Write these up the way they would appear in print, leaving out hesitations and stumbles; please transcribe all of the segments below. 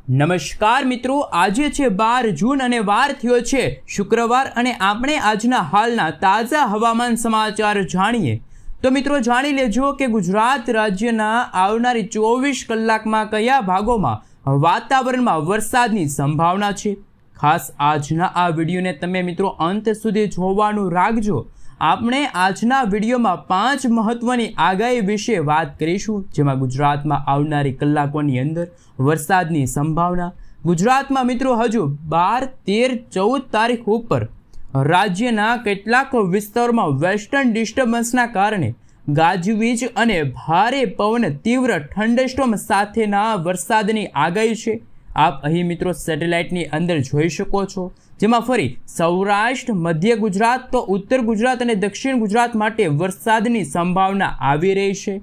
નમસ્કાર મિત્રો, આજે છે 12 જૂન અને વાર થયો છે શુક્રવાર અને આપણે આજના હાલના તાજા હવામાન સમાચાર જાણીએ તો મિત્રો જાણી લેજો કે ગુજરાત રાજ્યના આવનારી 24 કલાકમાં કયા ભાગોમાં વાતાવરણમાં વરસાદની સંભાવના છે। ખાસ આજના આ વિડીયોને તમે મિત્રો અંત સુધી જોવાનું રાખજો। આપણે આજના વિડીયોમાં 5 મહત્વની આગાહી વિશે વાત કરીશું, જેમાં ગુજરાતમાં આવનારી કલાકોની અંદર વરસાદની સંભાવના। ગુજરાતમાં મિત્રો હજુ 12, 13, 14 તારીખ ઉપર રાજ્યના કેટલાક વિસ્તારોમાં વેસ્ટર્ન ડિસ્ટર્બન્સના કારણે ગાજવીજ અને ભારે પવન, તીવ્ર થંડરસ્ટોર્મ સાથેના વરસાદની આગાહી છે। આપ અહીં મિત્રો સેટેલાઇટની અંદર જોઈ શકો છો, જેમાં ફરી સૌરાષ્ટ્ર, મધ્ય ગુજરાત તો ઉત્તર ગુજરાત અને દક્ષિણ ગુજરાત માટે વરસાદની સંભાવના આવી રહી છે।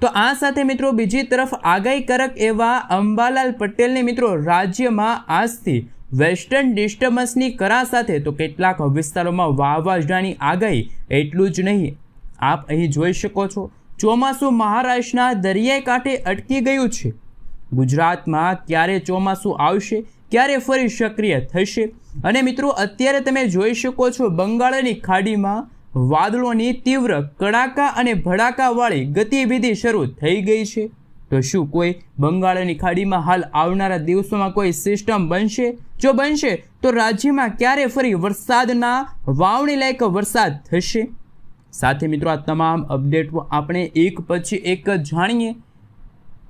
તો આ સાથે મિત્રો બીજી તરફ આગાહીકારક એવા અંબાલાલ પટેલને મિત્રો રાજ્યમાં આજથી વેસ્ટર્ન ડિસ્ટર્બન્સની કરા સાથે તો કેટલાક વિસ્તારોમાં વાવાઝોડાની આગાહી। એટલું જ નહીં, આપ અહીં જોઈ શકો છો ચોમાસું મહારાષ્ટ્રના દરિયાઈ કાંઠે અટકી ગયું છે। ગુજરાતમાં ક્યારે ચોમાસું આવશે, ક્યારે ફરી સક્રિય થશે, અને મિત્રો અત્યારે તમે જોઈ શકો છો બંગાળની ખાડીમાં વાદળોની તીવ્ર કડાકા અને ભડાકાવાળી ગતિવિધિ શરૂ થઈ ગઈ છે। તો શું કોઈ બંગાળની ખાડીમાં હાલ આવનારા દિવસોમાં કોઈ સિસ્ટમ બનશે? જો બનશે તો રાજ્યમાં ક્યારે ફરી વરસાદના વાવણી લાયક વરસાદ થશે? સાથે મિત્રો આ તમામ અપડેટો આપણે એક પછી એક જાણીએ।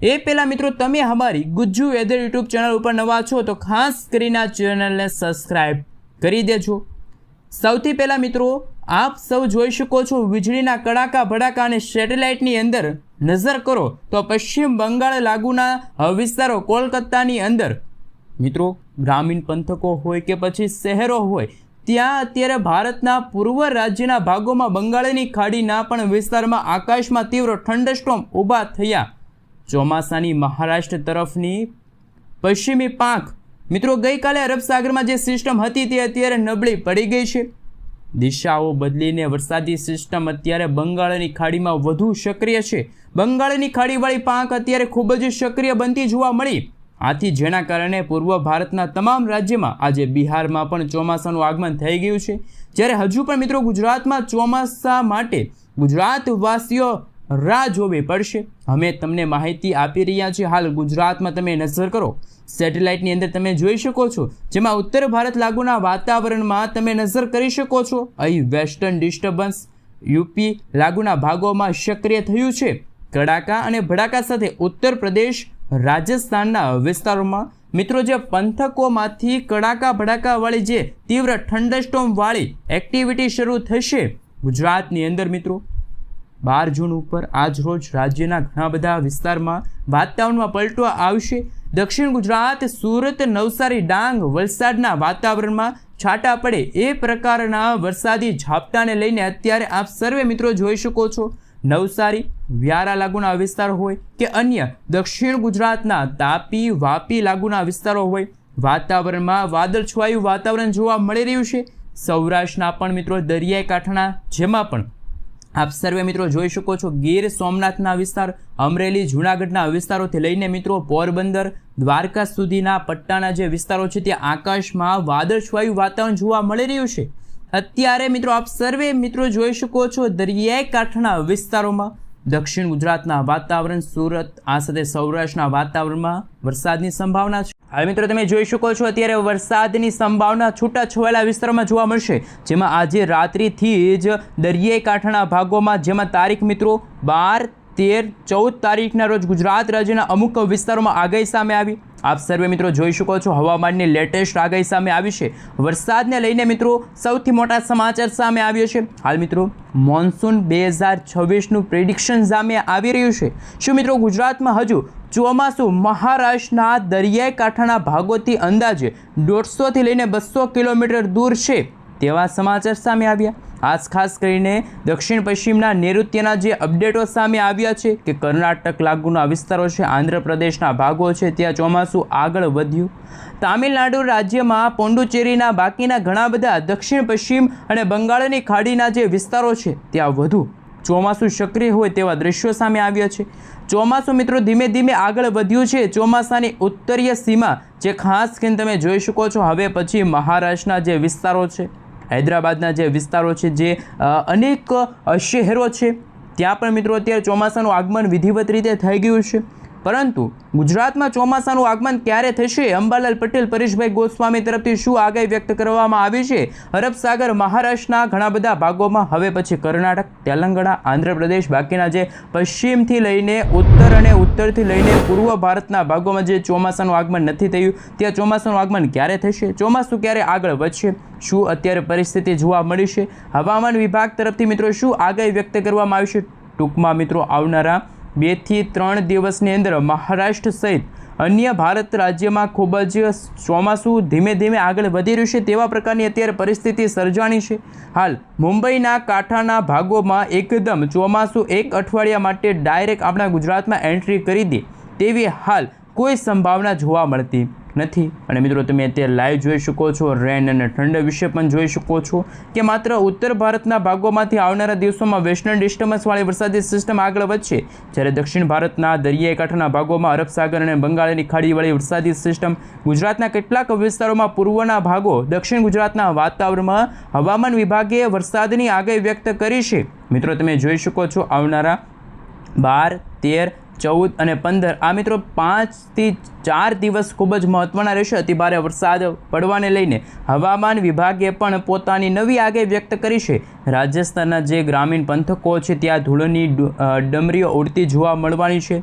એ પહેલાં મિત્રો તમે અમારી ગુજ્જુ વેધર યુટ્યુબ ચેનલ ઉપર નવા છો તો ખાસ કરીને આ ચેનલને સબસ્ક્રાઈબ કરી દેજો। સૌથી પહેલાં મિત્રો આપ સૌ જોઈ શકો છો વીજળીના કડાકા ભડાકા અને સેટેલાઇટની અંદર નજર કરો તો પશ્ચિમ બંગાળ લાગુના વિસ્તારો કોલકાતાની અંદર મિત્રો ગ્રામીણ પંથકો હોય કે પછી શહેરો હોય ત્યાં અત્યારે ભારતના પૂર્વ રાજ્યના ભાગોમાં બંગાળની ખાડીના પણ વિસ્તારમાં આકાશમાં તીવ્ર થંડરસ્ટોર્મ ઊભા થયા। ચોમાસાની મહારાષ્ટ્ર તરફની પશ્ચિમી પાંખ મિત્રો ગઈકાલે અરબ સાગરમાં જે સિસ્ટમ હતી તે અત્યારે નબળી પડી ગઈ છે। દિશાઓ બદલીને વરસાદી સિસ્ટમ અત્યારે બંગાળની ખાડીમાં વધુ સક્રિય છે। બંગાળની ખાડીવાળી પાંખ અત્યારે ખૂબ જ સક્રિય બનતી જોવા મળી। આથી જેના કારણે પૂર્વ ભારતના તમામ રાજ્યમાં આજે બિહારમાં પણ ચોમાસાનું આગમન થઈ ગયું છે, જ્યારે હજુ પણ મિત્રો ગુજરાતમાં ચોમાસા માટે ગુજરાતવાસીઓ રાહ જોવી પડશે। અમે તમને માહિતી આપી રહ્યા છીએ। હાલ ગુજરાતમાં તમે નજર કરો, સેટેલાઇટની અંદર તમે જોઈ શકો છો, જેમાં ઉત્તર ભારત લાગુના વાતાવરણમાં તમે નજર કરી શકો છો। અહીં વેસ્ટર્ન ડિસ્ટર્બન્સ યુપી લાગુના ભાગોમાં સક્રિય થયું છે। કડાકા અને ભડાકા સાથે ઉત્તર પ્રદેશ, રાજસ્થાનના વિસ્તારોમાં મિત્રો જે પંથકોમાંથી કડાકા ભડાકાવાળી જે તીવ્ર થંડરસ્ટોર્મવાળી એક્ટિવિટી શરૂ થશે ગુજરાતની અંદર મિત્રો 12 જૂન ઉપર આજ રોજ રાજ્યના ઘણા બધા વિસ્તારમાં વાતાવરણમાં પલટો આવશે। દક્ષિણ ગુજરાત, સુરત, નવસારી, ડાંગ, વલસાડના વાતાવરણમાં છાંટા પડે એ પ્રકારના વરસાદી ઝાપટાને લઈને અત્યારે આપ સર્વે મિત્રો જોઈ શકો છો નવસારી, વ્યારા લાગુના વિસ્તારો હોય કે અન્ય દક્ષિણ ગુજરાતના તાપી, વાપી લાગુના વિસ્તારો હોય વાતાવરણમાં વાદળછવાયું વાતાવરણ જોવા મળી રહ્યું છે। સૌરાષ્ટ્રના પણ મિત્રો દરિયાઈ કાંઠાના જેમાં પણ આપ સર્વે મિત્રો જોઈ શકો છો ગીર સોમનાથના વિસ્તાર, અમરેલી, જૂનાગઢના વિસ્તારોથી લઈને મિત્રો પોરબંદર, દ્વારકા સુધીના પટ્ટાના જે વિસ્તારો છે ત્યાં આકાશમાં વાદળછવાયું વાતાવરણ જોવા મળી રહ્યું છે। અત્યારે મિત્રો આપ સર્વે મિત્રો જોઈ શકો છો દરિયાઈ કાંઠાના વિસ્તારોમાં દક્ષિણ ગુજરાતના વાતાવરણ, સુરત આ સાથે સૌરાષ્ટ્રના વાતાવરણમાં વરસાદની સંભાવના છે। હાલ મિત્રો તમે જોઈ શકો છો અત્યારે વરસાદની સંભાવના છૂટાછવાયેલા વિસ્તારોમાં જોવા મળશે, જેમાં આજે રાત્રિથી જ દરિયાઈ કાંઠાના ભાગોમાં, જેમાં તારીખ મિત્રો 12, 13, 14 તારીખના રોજ ગુજરાત રાજ્યના અમુક વિસ્તારોમાં આગાહી સામે આવી। આપ સર્વે મિત્રો જોઈ શકો છો હવામાનની લેટેસ્ટ આગાહી સામે આવી છે। વરસાદને લઈને મિત્રો સૌથી મોટા સમાચાર સામે આવ્યો છે। હાલ મિત્રો મોન્સૂન 2026નું પ્રેડિક્શન સામે આવી રહ્યું છે। શું મિત્રો ગુજરાતમાં હજુ ચોમાસું મહારાષ્ટ્રના દરિયાઈ કાંઠાના ભાગોથી અંદાજે 150થી લઈને 200 કિલોમીટર દૂર છે તેવા સમાચાર સામે આવ્યા। ખાસ કરીને દક્ષિણ પશ્ચિમના નૈઋત્યના જે અપડેટો સામે આવ્યા છે કે કર્ણાટક લાગુના વિસ્તારો છે, આંધ્રપ્રદેશના ભાગો છે ત્યાં ચોમાસું આગળ વધ્યું। તામિલનાડુ રાજ્યમાં પોંડુચેરીના બાકીના ઘણા બધા દક્ષિણ પશ્ચિમ અને બંગાળની ખાડીના જે વિસ્તારો છે ત્યાં વધુ ચોમાસું સક્રિય હોય તેવા દ્રશ્યો સામે આવ્યા છે। ચોમાસું મિત્રો ધીમે ધીમે આગળ વધ્યું છે। ચોમાસાની ઉત્તરીય સીમા જે ખાસ કરીને તમે જોઈ શકો છો, હવે પછી મહારાષ્ટ્રના જે વિસ્તારો છે, હૈદરાબાદના જે વિસ્તારો છે, જે અનેક શહેરો છે, ત્યાં પણ મિત્રો અત્યારે ચોમાસાનું આગમન વિધિવત રીતે થઈ ગયું છે। પરંતુ ગુજરાતમાં ચોમાસાનું આગમન ક્યારે થશે? અંબાલાલ પટેલ, પરેશભાઈ ગોસ્વામી તરફથી શું આગાહી વ્યક્ત કરવામાં આવી છે? અરબ સાગર, મહારાષ્ટ્રના ઘણા બધા ભાગોમાં, હવે પછી કર્ણાટક, તેલંગાણા, આંધ્રપ્રદેશ, બાકીના જે પશ્ચિમથી લઈને ઉત્તર અને ઉત્તરથી લઈને પૂર્વ ભારતના ભાગોમાં જે ચોમાસાનું આગમન નથી થયું, ત્યાં ચોમાસાનું આગમન ક્યારે થશે? ચોમાસું ક્યારે આગળ વધશે? શું અત્યારે પરિસ્થિતિ જોવા મળી છે? હવામાન વિભાગ તરફથી મિત્રો શું આગાહી વ્યક્ત કરવામાં આવી છે? ટૂંકમાં મિત્રો આવનારા 2 થી 3 દિવસની અંદર મહારાષ્ટ્ર સહિત અન્ય ભારત રાજ્યમાં ખૂબ જ ચોમાસું ધીમે ધીમે આગળ વધી રહ્યું છે તેવા પ્રકારની અત્યારે પરિસ્થિતિ સર્જાણી છે। હાલ મુંબઈના કાંઠાના ભાગોમાં એકદમ ચોમાસું 1 અઠવાડિયા માટે ડાયરેક્ટ આપણા ગુજરાતમાં એન્ટ્રી કરી દે તેવી હાલ કોઈ સંભાવના જોવા મળતી નથી। અને મિત્રો તમે અત્યારે લાઈવ જોઈ શકો છો, રેન અને ઠંડ વિશે પણ જોઈ શકો છો કે માત્ર ઉત્તર ભારતના ભાગોમાંથી આવનારા દિવસોમાં વેસ્ટર્ન ડિસ્ટર્બન્સવાળી વરસાદી સિસ્ટમ આગળ વધશે, જ્યારે દક્ષિણ ભારતના દરિયાઈ કાંઠાના ભાગોમાં અરબ સાગર અને બંગાળની ખાડીવાળી વરસાદી સિસ્ટમ ગુજરાતના કેટલાક વિસ્તારોમાં, પૂર્વના ભાગો, દક્ષિણ ગુજરાતના વાતાવરણમાં હવામાન વિભાગે વરસાદની આગાહી વ્યક્ત કરી છે। મિત્રો તમે જોઈ શકો છો આવનારા 12, 13, 14 અને 15 આ મિત્રો 5 થી 4 દિવસ ખૂબ જ મહત્વના રહેશે। અતિભારે વરસાદ પડવાને લઈને હવામાન વિભાગે પણ પોતાની નવી આગાહી વ્યક્ત કરી છે। રાજસ્થાનના જે ગ્રામીણ પંથકો છે ત્યાં ધૂળની ડમરીઓ ઉડતી જોવા મળવાની છે।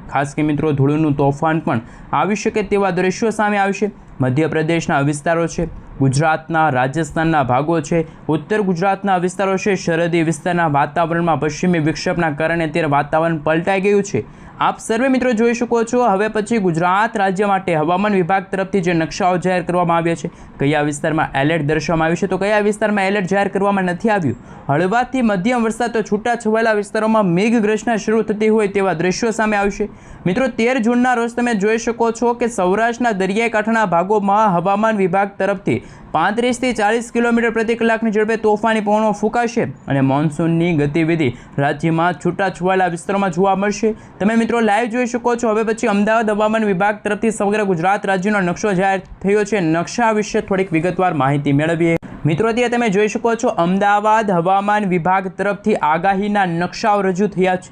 ખાસ કે મિત્રો ધૂળનું તોફાન પણ આવી શકે તેવા દ્રશ્યો સામે આવશે। મધ્યપ્રદેશના વિસ્તારો છે, ગુજરાતના, રાજસ્થાનના ભાગો છે, ઉત્તર ગુજરાતના વિસ્તારો છે, સરહદી વિસ્તારના વાતાવરણમાં પશ્ચિમી વિક્ષેપના કારણે અત્યારે વાતાવરણ પલટાઈ ગયું છે। આપ સર્વે મિત્રો જોઈ શકો છો હવે પછી ગુજરાત રાજ્ય માટે હવામાન વિભાગ તરફથી જે નકશાઓ જાહેર કરવામાં આવ્યા છે, કયા વિસ્તારમાં એલર્ટ દર્શાવવામાં આવ્યું છે તો કયા વિસ્તારમાં એલર્ટ જાહેર કરવામાં નથી આવ્યું। હળવાથી મધ્યમ વરસાદ તો છૂટાછવાયેલા વિસ્તારોમાં મેઘગર્જના શરૂ થતી હોય તેવા દ્રશ્યો સામે આવશે। મિત્રો 13 જૂનના રોજ તમે જોઈ શકો છો કે સૌરાષ્ટ્રના દરિયાઈ કાંઠાના ભાગોમાં હવામાન વિભાગ તરફથી 35 થી 40 કિલોમીટર પ્રતિ કલાકની ઝડપે તોફાની પવનો ફૂંકાશે અને મોન્સૂનની ગતિવિધિ રાજ્યમાં છૂટાછવાયેલા વિસ્તારોમાં જોવા મળશે। તમે મિત્રો લાઈવ જોઈ શકો છો હવે પછી અમદાવાદ હવામાન વિભાગ તરફથી સમગ્ર ગુજરાત રાજ્યનો નકશો જાહેર થયો છે। નકશા વિશે થોડીક વિગતવાર માહિતી મેળવીએ। મિત્રો અત્યારે તમે જોઈ શકો છો અમદાવાદ હવામાન વિભાગ તરફથી આગાહીના નકશાઓ રજૂ થયા છે,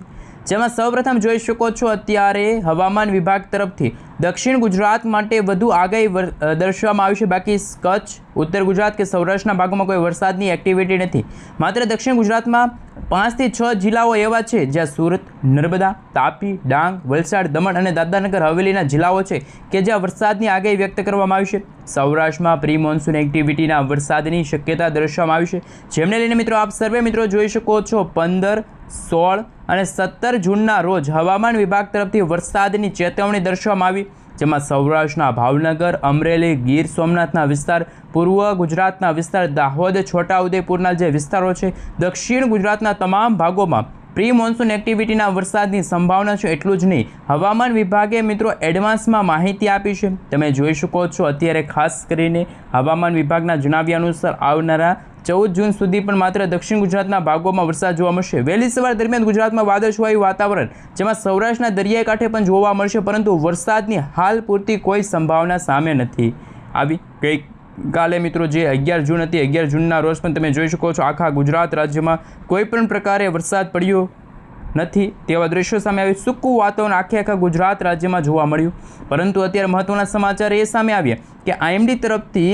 જેમાં સૌપ્રથમ જોઈ શકો છો અત્યારે હવામાન વિભાગ તરફથી દક્ષિણ ગુજરાત માટે વધુ આગાહી દર્શાવવામાં આવી છે। બાકી કચ્છ, ઉત્તર ગુજરાત કે સૌરાષ્ટ્રના ભાગોમાં કોઈ વરસાદની એક્ટિવિટી નથી। માત્ર દક્ષિણ ગુજરાતમાં 5 થી 6 જિલ્લાઓ એવા છે જ્યાં સુરત, નર્મદા, તાપી, ડાંગ, વલસાડ, દમણ અને દાદરાનગર હવેલીના જિલ્લાઓ છે કે જ્યાં વરસાદની આગાહી વ્યક્ત કરવામાં આવી છે। સૌરાષ્ટ્રમાં પ્રી મોન્સૂન એક્ટિવિટીના વરસાદની શક્યતા દર્શાવવામાં આવી છે, જેમને લઈને મિત્રો આપ સર્વે મિત્રો જોઈ શકો છો 15, 16 અને 17 જૂનના રોજ હવામાન વિભાગ તરફથી વરસાદની ચેતવણી દર્શાવવામાં આવી, જેમાં સૌરાષ્ટ્રના ભાવનગર, અમરેલી, ગીર સોમનાથના વિસ્તાર, પૂર્વ ગુજરાતના વિસ્તાર, દાહોદ, છોટાઉદેપુરના જે વિસ્તારો છે, દક્ષિણ ગુજરાતના તમામ ભાગોમાં પ્રી મોન્સૂન એક્ટિવિટીના વરસાદની સંભાવના છે। એટલું જ નહીં, હવામાન વિભાગે મિત્રો એડવાન્સમાં માહિતી આપી છે। તમે જોઈ શકો છો અત્યારે ખાસ કરીને હવામાન વિભાગના જણાવ્યા અનુસાર આવનારા 14 જૂન સુધી પણ માત્ર દક્ષિણ ગુજરાતના ભાગોમાં વરસાદ જોવા મળશે। વહેલી સવાર દરમિયાન ગુજરાતમાં વાદળછાયું વાતાવરણ, જેમાં સૌરાષ્ટ્રના દરિયાઈ કાંઠે પણ જોવા મળશે, પરંતુ વરસાદની હાલ પૂરતી કોઈ સંભાવના સામે નથી આવી। ગઈકાલે મિત્રો જે 11 જૂન હતી, 11 જૂનના રોજ પણ તમે જોઈ શકો છો આખા ગુજરાત રાજ્યમાં કોઈ પણ પ્રકારે વરસાદ પડ્યો નથી તેવા દ્રશ્યો સામે આવ્યું। સૂકું વાતાવરણ આખા ગુજરાત રાજ્યમાં જોવા મળ્યું, પરંતુ અત્યારે મહત્વના સમાચાર એ સામે આવ્યા કે આઈએમડી તરફથી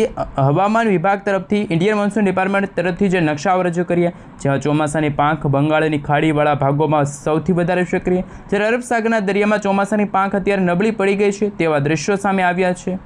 હવામાન વિભાગ તરફથી ઇન્ડિયન મોન્સૂન ડિપાર્ટમેન્ટ તરફથી જે નકશાઓ રજૂ કર્યા, જેમાં ચોમાસાની પાંખ બંગાળની ખાડીવાળા ભાગોમાં સૌથી વધારે સક્રિય, જ્યારે અરબ સાગરના દરિયામાં ચોમાસાની પાંખ અત્યારે નબળી પડી ગઈ છે તેવા દ્રશ્યો સામે આવ્યા છે।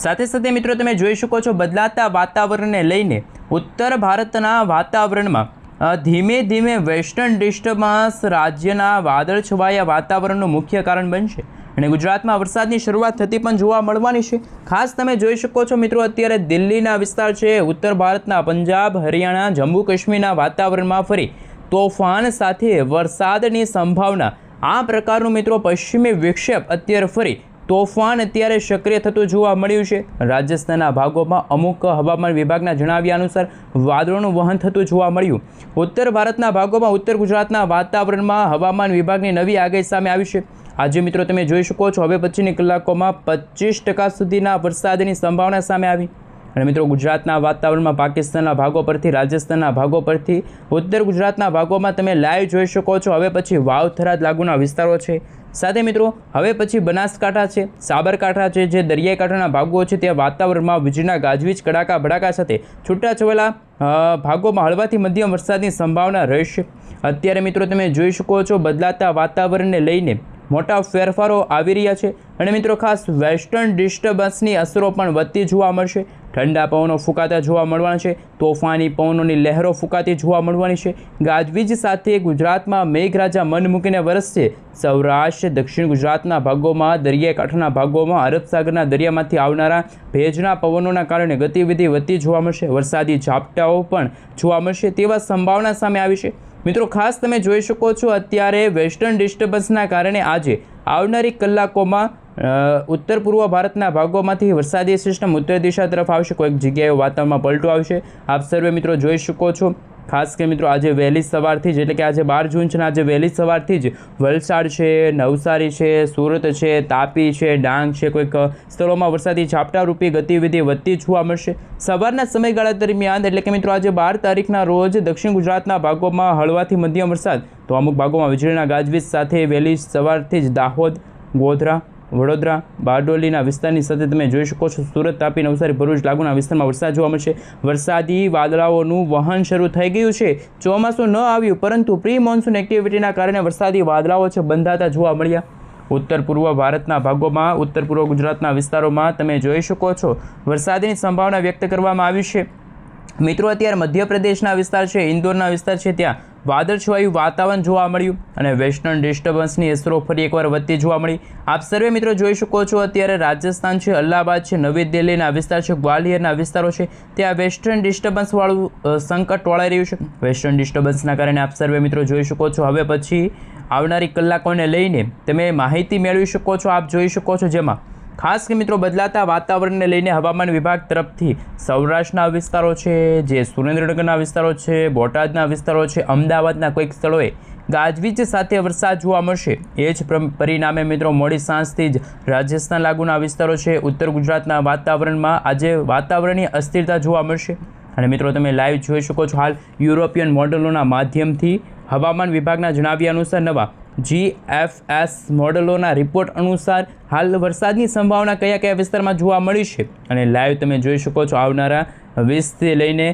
સાથે સાથે મિત્રો તમે જોઈ શકો છો બદલાતા વાતાવરણને લઈને ઉત્તર ભારતના વાતાવરણમાં ધીમે ધીમે વેસ્ટર્ન ડિસ્ટર્બન્સ રાજ્યના વાદળછવાયા વાતાવરણનું મુખ્ય કારણ બનશે અને ગુજરાતમાં વરસાદની શરૂઆત થતી પણ જોવા મળવાની છે। ખાસ તમે જોઈ શકો છો મિત્રો અત્યારે દિલ્હીના વિસ્તાર છે, ઉત્તર ભારતના પંજાબ, હરિયાણા, જમ્મુ કાશ્મીરના વાતાવરણમાં ફરી તોફાન સાથે વરસાદની સંભાવના। આ પ્રકારનું મિત્રો પશ્ચિમી વિક્ષેપ અત્યારે ફરી તોફાન અત્યારે સક્રિય થતું જોવા મળ્યું છે। રાજસ્થાનના ભાગોમાં અમુક હવામાન વિભાગના જણાવ્યા અનુસાર વાદળોનું વહન થતું જોવા મળ્યું। ઉત્તર ભારતના ભાગોમાં ઉત્તર ગુજરાતના વાતાવરણમાં હવામાન વિભાગની નવી આગાહી સામે આવી છે। આજે મિત્રો તમે જોઈ શકો છો હવે પછીની કલાકોમાં 25% સુધીના વરસાદની સંભાવના સામે આવી। અને મિત્રો ગુજરાતના વાતાવરણમાં પાકિસ્તાનના ભાગો પરથી રાજસ્થાનના ભાગો પરથી ઉત્તર ગુજરાતના ભાગોમાં તમે લાઈવ જોઈ શકો છો હવે પછી વાવ થરાદ લાગુના વિસ્તારો છે। સાથે મિત્રો હવે પછી બનાસકાંઠા છે, સાબરકાંઠા છે, જે દરિયાઈ કાંઠાના ભાગો છે ત્યાં વાતાવરણમાં વીજળીના ગાજવીજ કડાકા ભડાકા સાથે છૂટાછવાયા ભાગોમાં હળવાથી મધ્યમ વરસાદની સંભાવના રહેશે। અત્યારે મિત્રો તમે જોઈ શકો છો બદલાતા વાતાવરણને લઈને મોટા ફેરફારો આવી રહ્યા છે અને મિત્રો ખાસ વેસ્ટર્ન ડિસ્ટર્બન્સની અસરો પણ વધતી જોવા મળશે। ઠંડા પવનો ફૂંકાતા જોવા મળવાના છે, તોફાની પવનોની લહેરો ફૂંકાતી જોવા મળવાની છે। ગાજવીજ સાથે ગુજરાતમાં મેઘરાજા મન મૂકીને વરસશે। સૌરાષ્ટ્ર દક્ષિણ ગુજરાતના ભાગોમાં દરિયાઈ કાંઠાના ભાગોમાં અરબ સાગરના દરિયામાંથી આવનારા ભેજના પવનોના કારણે ગતિવિધિ વધતી જોવા મળશે। વરસાદી ઝાપટાઓ પણ જોવા મળશે તેવા સંભાવના સામે આવી છે। મિત્રો ખાસ તમે જોઈ શકો છો અત્યારે વેસ્ટર્ન ડિસ્ટર્બન્સના કારણે આજે આવનારી કલાકોમાં ઉત્તર પૂર્વ ભારતના ભાગોમાંથી વરસાદી સિસ્ટમ ઉત્તર દિશા તરફ આવશે। કોઈક જગ્યાએ વાતાવરણમાં પલટો આવશે। આપ સર્વે મિત્રો જોઈ શકો છો ખાસ કે મિત્રો આજે વહેલી સવારથી જ એટલે કે આજે 12 જૂન છે ને આજે વહેલી સવારથી જ વલસાડ છે, નવસારી છે, સુરત છે, તાપી છે, ડાંગ છે, કોઈક સ્થળોમાં વરસાદી ઝાપટારૂપી ગતિવિધિ વધતી જોવા મળશે। સવારના સમયગાળા દરમિયાન એટલે કે મિત્રો આજે 12 તારીખના રોજ દક્ષિણ ગુજરાતના ભાગોમાં હળવાથી મધ્યમ વરસાદ તો અમુક ભાગોમાં વીજળીના ગાજવીજ સાથે વહેલી સવારથી જ દાહોદ, ગોધરા, વડોદરા, બારડોલીના વિસ્તારની સાથે તમે જોઈ શકો છો સુરત, તાપી, નવસારી, ભરૂચ લાગુના વિસ્તારમાં વરસાદ જોવા મળશે। વરસાદી વાદળાઓનું વહન શરૂ થઈ ગયું છે। ચોમાસું ન આવ્યું પરંતુ પ્રી મોન્સૂન એક્ટિવિટીના કારણે વરસાદી વાદળાઓ છે બંધાતા જોવા મળ્યા। ઉત્તર પૂર્વ ભારતના ભાગોમાં ઉત્તર પૂર્વ ગુજરાતના વિસ્તારોમાં તમે જોઈ શકો છો વરસાદની સંભાવના વ્યક્ત કરવામાં આવી છે। મિત્રો અત્યારે મધ્યપ્રદેશના વિસ્તાર છે, ઇન્દોરના વિસ્તાર છે ત્યાં વાદળછવાયું વાતાવરણ જોવા મળ્યું અને વેસ્ટર્ન ડિસ્ટર્બન્સની અસરો ફરી એકવાર વધતી જોવા મળી। આપ સર્વે મિત્રો જોઈ શકો છો અત્યારે રાજસ્થાન છે, અલ્હાબાદ છે, નવી દિલ્હીના વિસ્તાર છે, ગ્વાલિયરના વિસ્તારો છે ત્યાં વેસ્ટર્ન ડિસ્ટર્બન્સવાળું સંકટ ટોળાઈ રહ્યું છે। વેસ્ટર્ન ડિસ્ટર્બન્સના કારણે આપ સર્વે મિત્રો જોઈ શકો છો હવે પછી આવનારી કલાકોને લઈને તમે માહિતી મેળવી શકો છો। આપ જોઈ શકો છો જેમાં ખાસ કે મિત્રો બદલાતા વાતાવરણને લઈને હવામાન વિભાગ તરફથી સૌરાષ્ટ્રના વિસ્તારો છે, જે સુરેન્દ્રનગરના વિસ્તારો છે, બોટાદના વિસ્તારો છે, અમદાવાદના કોઈક સ્થળોએ ગાજવીજ સાથે વરસાદ જોવા મળશે। એ જ પરિણામે મિત્રો મોડી સાંજથી જ રાજસ્થાન લાગુના વિસ્તારો છે, ઉત્તર ગુજરાતના વાતાવરણમાં આજે વાતાવરણની અસ્થિરતા જોવા મળશે। અને મિત્રો તમે લાઈવ જોઈ શકો છો હાલ યુરોપિયન મોડેલોના માધ્યમથી હવામાન વિભાગના જણાવ્યા અનુસાર નવા GFS મોડેલોના રિપોર્ટ અનુસાર હાલ વરસાદની સંભાવના કયા કયા વિસ્તારમાં જોવા મળી છે અને લાઈવ તમે જોઈ શકો છો આવનારા 20થી લઈને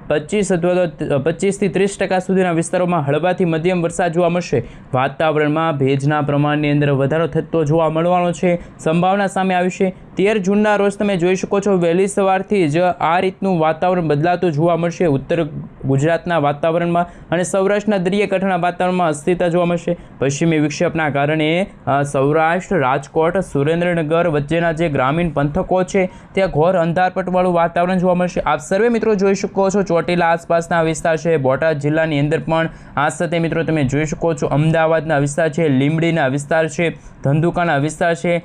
25 અથવા તો 25થી 30% સુધીના વિસ્તારોમાં હળવાથી મધ્યમ વરસાદ જોવા મળશે। વાતાવરણમાં ભેજના પ્રમાણની અંદર વધારો થતો જોવા મળવાનો છે સંભાવના સામે આવી છે। 13 જૂનના રોજ તમે જોઈ શકો છો વહેલી સવારથી જ આ રીતનું વાતાવરણ બદલાતું જોવા મળશે ઉત્તર ગુજરાતના વાતાવરણમાં અને સૌરાષ્ટ્રના દરિયાકાંઠાના વાતાવરણમાં અસ્થિરતા જોવા મળશે। પશ્ચિમી વિક્ષેપના કારણે સૌરાષ્ટ્ર, રાજકોટ, સુરેન્દ્રનગર વચ્ચેના જે ગ્રામીણ પંથકો છે ત્યાં ઘોર અંધારપટવાળું વાતાવરણ જોવા મળશે। આપ સર્વે મિત્રો જોઈ શકો છો ચોટીલા આસપાસના વિસ્તાર છે, બોટાદ જિલ્લાની અંદર પણ આ સાથે મિત્રો તમે જોઈ શકો છો અમદાવાદના વિસ્તાર છે, લીંબડીના વિસ્તાર છે, ધંધુકાના વિસ્તાર છે,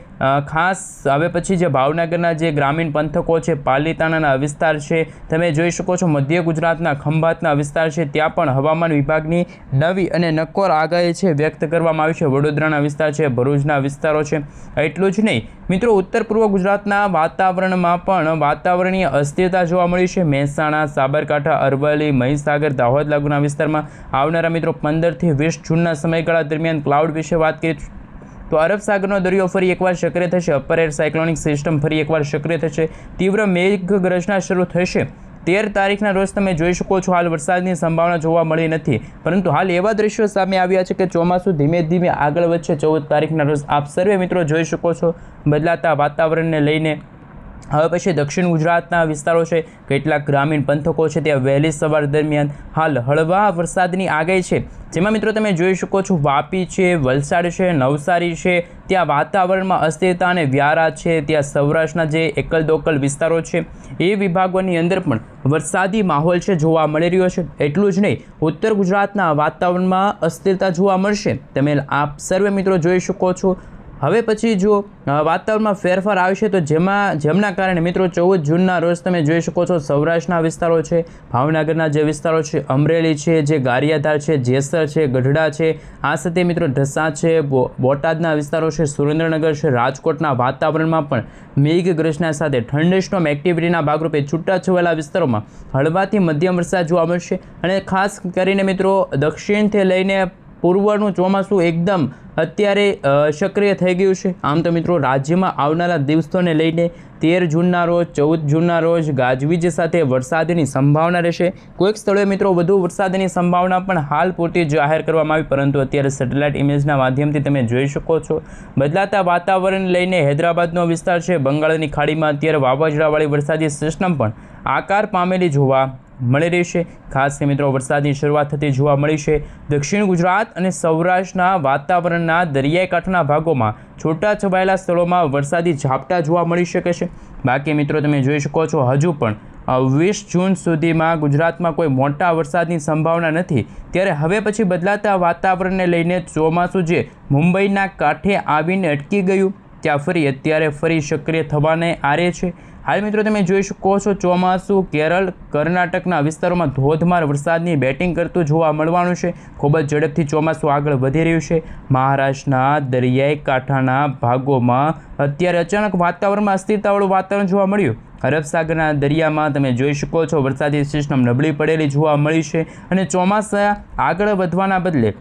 ખાસ હવે પછી જે ભાવનગરના જે ગ્રામીણ પંથકો છે, પાલીતાણાના વિસ્તાર છે, તમે જોઈ શકો છો મધ્ય ગુજરાતના ખંભાતના વિસ્તાર છે ત્યાં પણ હવામાન વિભાગની નવી અને નક્કોર આગાહી છે વ્યક્ત કરવામાં આવી છે। વડોદરાના વિસ્તાર છે, ભરૂચના વિસ્તારો છે। એટલું જ નહીં મિત્રો ઉત્તર પૂર્વ ગુજરાતના વાતાવરણમાં પણ વાતાવરણીય અસ્થિરતા જોવા મળી છે। મહેસાણા, સાબરકાંઠા, અરવલ્લી, મહીસાગર, દાહોદ લાગુના વિસ્તારમાં આવનારા મિત્રો 15થી 20 જૂનના સમયગાળા દરમિયાન ક્લાઉડ વિશે વાત કરીએ તો અરબ સાગરનો દરિયો ફરી એકવાર સક્રિય થશે। અપર એર સાયક્લોનિક સિસ્ટમ ફરી એકવાર સક્રિય થશે। તીવ્ર મેઘગર્જના શરૂ થશે। 13 તારીખના રોજ તમે જોઈ શકો છો હાલ વરસાદની સંભાવના જોવા મળી નથી પરંતુ હાલ એવા દ્રશ્યો સામે આવ્યા છે કે ચોમાસું ધીમે ધીમે આગળ વધશે। 14 તારીખના રોજ આપ સર્વે મિત્રો જોઈ શકો છો બદલાતા વાતાવરણને લઈને હવે પછી દક્ષિણ ગુજરાતના વિસ્તારો છે, કેટલાક ગ્રામીણ પંથકો છે ત્યાં વહેલી સવાર દરમિયાન હાલ હળવા વરસાદની આગાહી છે જેમાં મિત્રો તમે જોઈ શકો છો વાપી છે, વલસાડ છે, નવસારી છે ત્યાં વાતાવરણમાં અસ્થિરતા અને વ્યારા છે, ત્યાં સૌરાષ્ટ્રના જે એકલ દોકલ વિસ્તારો છે એ વિભાગોની અંદર પણ વરસાદી માહોલ છે જોવા મળી રહ્યો છે। એટલું જ નહીં ઉત્તર ગુજરાતના વાતાવરણમાં અસ્થિરતા જોવા મળશે। તમે આપ સર્વે મિત્રો જોઈ શકો છો હવે પછી જો વાતાવરણમાં ફેરફાર આવશે તો જેમના કારણે મિત્રો 14 જૂનના રોજ તમે જોઈ શકો છો સૌરાષ્ટ્રના વિસ્તારો છે, ભાવનગરના જે વિસ્તારો છે, અમરેલી છે, જે ગારિયાધાર છે, જેસર છે, ગઢડા છે, આ સાથે મિત્રો ઢસા છે, બોટાદના વિસ્તારો છે, સુરેન્દ્રનગર છે, રાજકોટના વાતાવરણમાં પણ મેઘગર્જના સાથે થંડરસ્ટોર્મ એક્ટિવિટીના ભાગરૂપે છૂટાછવાયેલા વિસ્તારોમાં હળવાથી મધ્યમ વરસાદ જોવા મળશે અને ખાસ કરીને મિત્રો દક્ષિણથી લઈને પૂર્વનું ચોમાસું એકદમ અત્યારે સક્રિય થઈ ગયું છે. આમ તો મિત્રો રાજ્યમાં આવનારા દિવસોને લઈને 13 જૂનના રોજ 14 જૂનના રોજ ગાજવીજ સાથે વરસાદની સંભાવના રહેશે. કોઈક સ્થળોએ મિત્રો વધુ વરસાદની સંભાવના પણ હાલ પૂરતી જાહેર કરવામાં આવી, પરંતુ અત્યારે સેટેલાઇટ ઇમેજના માધ્યમથી તમે જોઈ શકો છો બદલાતા વાતાવરણ લઈને હૈદરાબાદનો વિસ્તાર છે, બંગાળની ખાડીમાં અત્યારે વાવાઝોડાવાળી વરસાદી સિસ્ટમ પણ આકાર પામેલી જોવા મળી રહી છે. ખાસ કરીને મિત્રો વરસાદની શરૂઆત થતી જોવા મળી છે. દક્ષિણ ગુજરાત અને સૌરાષ્ટ્રના વાતાવરણના દરિયાઈ કાંઠાના ભાગોમાં છૂટાછવાયેલા સ્થળોમાં વરસાદી ઝાપટા જોવા મળી શકે છે. બાકી મિત્રો તમે જોઈ શકો છો હજુ પણ 20 જૂન સુધીમાં ગુજરાતમાં કોઈ મોટા વરસાદની સંભાવના નથી. ત્યારે હવે પછી બદલાતા વાતાવરણને લઈને ચોમાસું જે મુંબઈના કાંઠે આવીને અટકી ગયું ત્યાં અત્યારે ફરી સક્રિય થવાને આરે છે. હાલ મિત્રો તમે જોઈ શકો છો ચોમાસું કેરળ, કર્ણાટકના વિસ્તારોમાં ધોધમાર વરસાદની બેટિંગ કરતું જોવા મળવાનું છે. ખૂબ જ ઝડપથી ચોમાસું આગળ વધી રહ્યું છે. મહારાષ્ટ્રના દરિયાઈ કાંઠાના ભાગોમાં અત્યારે અચાનક વાતાવરણમાં અસ્થિરતાવાળું વાતાવરણ જોવા મળ્યું. અરબ સાગરના દરિયામાં તમે જોઈ શકો છો વરસાદી સિસ્ટમ નબળી પડેલી જોવા મળી છે અને ચોમાસા આગળ વધવાના બદલે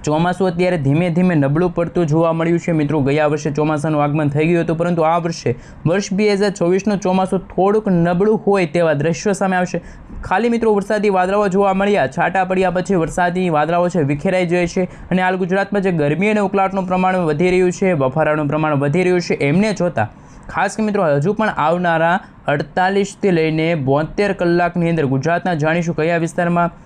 ચોમાસું અત્યારે ધીમે ધીમે નબળું પડતું જોવા મળ્યું છે. મિત્રો ગયા વર્ષે ચોમાસાનું આગમન થઈ ગયું હતું, પરંતુ આ વર્ષે વર્ષ 2024નું ચોમાસું થોડુંક નબળું હોય તેવા દ્રશ્યો સામે આવશે. ખાલી મિત્રો વરસાદી વાદળાઓ જોવા મળ્યા, છાંટા પડ્યા પછી વરસાદી વાદળાઓ છે વિખેરાઈ જાય છે અને હાલ ગુજરાતમાં જે ગરમી અને ઉકળાટનું પ્રમાણ વધી રહ્યું છે, બફારાનું પ્રમાણ વધી રહ્યું છે, એમને જોતા ખાસ કે મિત્રો હજુ પણ આવનારા 48થી લઈને 72 કલાકની અંદર ગુજરાતના જાણીશું કયા વિસ્તારમાં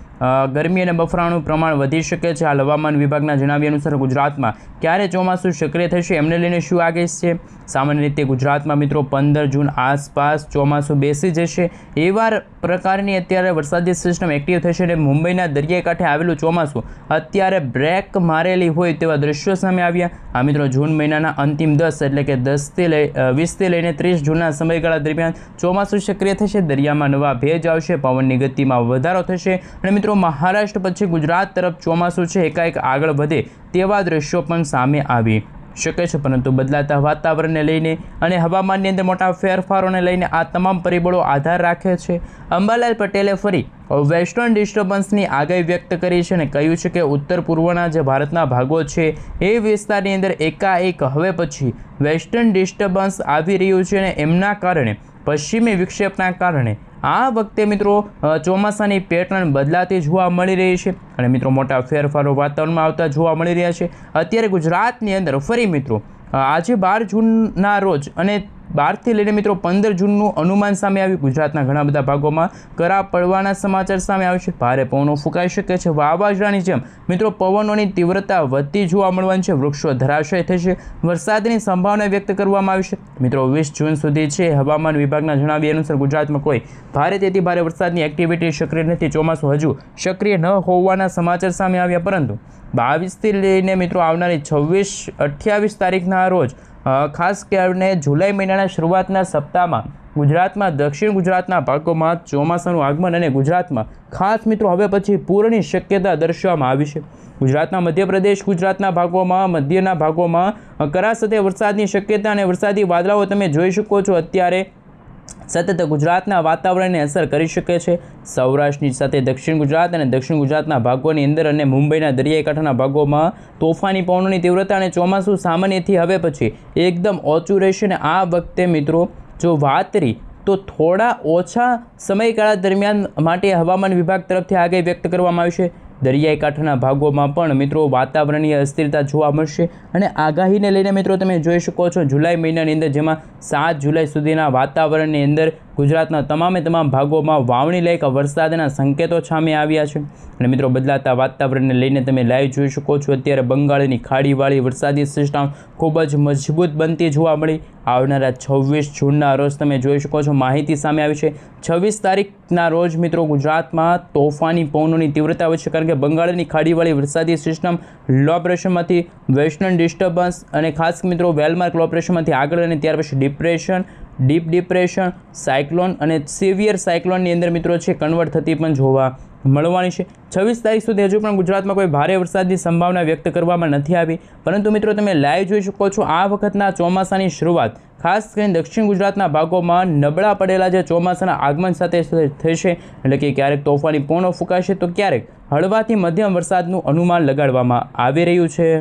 ગરમી અને બફારાનું પ્રમાણ વધી શકે છે. હાલ હવામાન વિભાગના જણાવ્યા અનુસાર ગુજરાતમાં ક્યારે ચોમાસું સક્રિય થશે એમને લઈને શું આગાહી છે. સામાન્ય રીતે ગુજરાતમાં મિત્રો 15 જૂન આસપાસ ચોમાસું બેસી જશે એવા પ્રકારની અત્યારે વરસાદી સિસ્ટમ એક્ટિવ થશે અને મુંબઈના દરિયાઈ કાંઠે આવેલું ચોમાસું અત્યારે બ્રેક મારેલી હોય તેવા દ્રશ્યો સામે આવ્યા. આ મિત્રો જૂન મહિનાના અંતિમ 10 એટલે કે 20થી લઈને 30 જૂનના સમયગાળા દરમિયાન ચોમાસું સક્રિય થશે. દરિયામાં નવા ભેજ આવશે, પવનની ગતિમાં વધારો થશે અને મિત્રો મહારાષ્ટ્ર પછી ગુજરાત તરફ ચોમાસું છે એકાએક આગળ વધે તેવા દ્રશ્યો પણ સામે આવી શકે છે. પરંતુ બદલાતા વાતાવરણને લઈને અને હવામાનની અંદર મોટા ફેરફારોને લઈને આ તમામ પરિબળો આધાર રાખે છે. અંબાલાલ પટેલે ફરી વેસ્ટર્ન ડિસ્ટર્બન્સની આગાહી વ્યક્ત કરી છે અને કહ્યું છે કે ઉત્તર પૂર્વના જે ભારતના ભાગો છે એ વિસ્તારની અંદર એકાએક હવે પછી વેસ્ટર્ન ડિસ્ટર્બન્સ આવી રહ્યું છે અને એમના કારણે પશ્ચિમી વિક્ષેપના કારણે આ વખતે મિત્રો ચોમાસાની પેટર્ન બદલાતી જોવા મળી રહી છે અને મિત્રો મોટા ફેરફારો વાતાવરણમાં આવતા જોવા મળી રહ્યા છે. અત્યારે ગુજરાતની અંદર ફરી મિત્રો આજે 12 જૂનના રોજ અને 12થી લઈને મિત્રો 15 જૂનનું અનુમાન સામે આવ્યું. ગુજરાતના ઘણા બધા ભાગોમાં કરા પડવાના સમાચાર સામે આવશે. ભારે પવનો ફૂંકાઈ શકે છે. વાવાઝોડાની જેમ મિત્રો પવનોની તીવ્રતા વધતી જોવા મળવાની છે. વૃક્ષો ધરાશય થશે. વરસાદની સંભાવના વ્યક્ત કરવામાં આવી છે. મિત્રો 20 જૂન સુધી છે હવામાન વિભાગના જણાવ્યા અનુસાર ગુજરાતમાં કોઈ ભારેથી ભારે વરસાદની એક્ટિવિટી સક્રિય નથી. ચોમાસું હજુ સક્રિય ન હોવાના સમાચાર સામે આવ્યા, પરંતુ 22થી લઈને મિત્રો આવનારી 26-28 તારીખના રોજ ખાસ કરીને જુલાઈ મહિનાના શરૂઆતના સપ્તાહમાં ગુજરાતમાં દક્ષિણ ગુજરાતના ભાગોમાં ચોમાસાનું આગમન અને ગુજરાતમાં ખાસ મિત્રો હવે પછી પૂરની શક્યતા દર્શાવવામાં આવી છે. ગુજરાતના મધ્યપ્રદેશ, ગુજરાતના ભાગોમાં, મધ્યના ભાગોમાં કરા સાથે વરસાદની શક્યતા અને વરસાદી વાદળાઓ તમે જોઈ શકો છો અત્યારે સતત ગુજરાતના વાતાવરણને અસર કરી શકે છે. સૌરાષ્ટ્રની સાથે દક્ષિણ ગુજરાત અને દક્ષિણ ગુજરાતના ભાગોની અંદર અને મુંબઈના દરિયાઈ કાંઠાના ભાગોમાં તોફાની પવનોની તીવ્રતા અને ચોમાસું સામાન્યથી હવે પછી એકદમ ઓછું રહેશે. અને આ વખતે મિત્રો જો વાત કરી તો થોડા ઓછા સમયગાળા દરમિયાન માટે હવામાન વિભાગ તરફથી આગાહી વ્યક્ત કરવામાં આવી છે. દરિયાઈ કાંઠાના ભાગોમાં પણ મિત્રો વાતાવરણીય અસ્થિરતા જોવા મળશે અને આગાહીને લઈને મિત્રો તમે જોઈ શકો છો જુલાઈ મહિનાની અંદર, જેમાં 7 જુલાઈ સુધીના વાતાવરણની અંદર ગુજરાતના તમામ ભાગોમાં વાવણી લાયક વરસાદના સંકેતો સામે આવ્યા છે અને મિત્રો બદલાતા વાતાવરણને લઈને તમે લાઈવ જોઈ શકો છો. અત્યારે બંગાળની ખાડીવાળી વરસાદી સિસ્ટમ ખૂબ જ મજબૂત બનતી જોવા મળી. આવનારા 26 જૂનના રોજ તમે જોઈ શકો છો માહિતી સામે આવી છે. 26 તારીખના રોજ મિત્રો ગુજરાતમાં તોફાની પવનોની તીવ્રતા હોય છે, કારણ કે બંગાળની ખાડીવાળી વરસાદી સિસ્ટમ લો પ્રેશરમાંથી વેસ્ટર્ન ડિસ્ટર્બન્સ અને ખાસ મિત્રો વેલમાર્ક લો પ્રેશરમાંથી આગળ અને ત્યાર પછી ડિપ્રેશન, ડીપ ડિપ્રેશન, સાયક્લોન અને સિવિયર સાયક્લોનની અંદર મિત્રો છે કન્વર્ટ થતી પણ જોવા મળવાની છે. 26 તારીખ સુધી હજુ પણ ગુજરાતમાં કોઈ ભારે વરસાદની સંભાવના વ્યક્ત કરવામાં નથી આવી, પરંતુ મિત્રો તમે લાઈવ જોઈ શકો છો આ વખતના ચોમાસાની શરૂઆત ખાસ કરીને દક્ષિણ ગુજરાતના ભાગોમાં નબળા પડેલા જે ચોમાસાના આગમન સાથે થશે, એટલે કે ક્યારેક તોફાની પવનો ફૂંકાશે તો ક્યારેક હળવાથી મધ્યમ વરસાદનું અનુમાન લગાડવામાં આવી રહ્યું છે.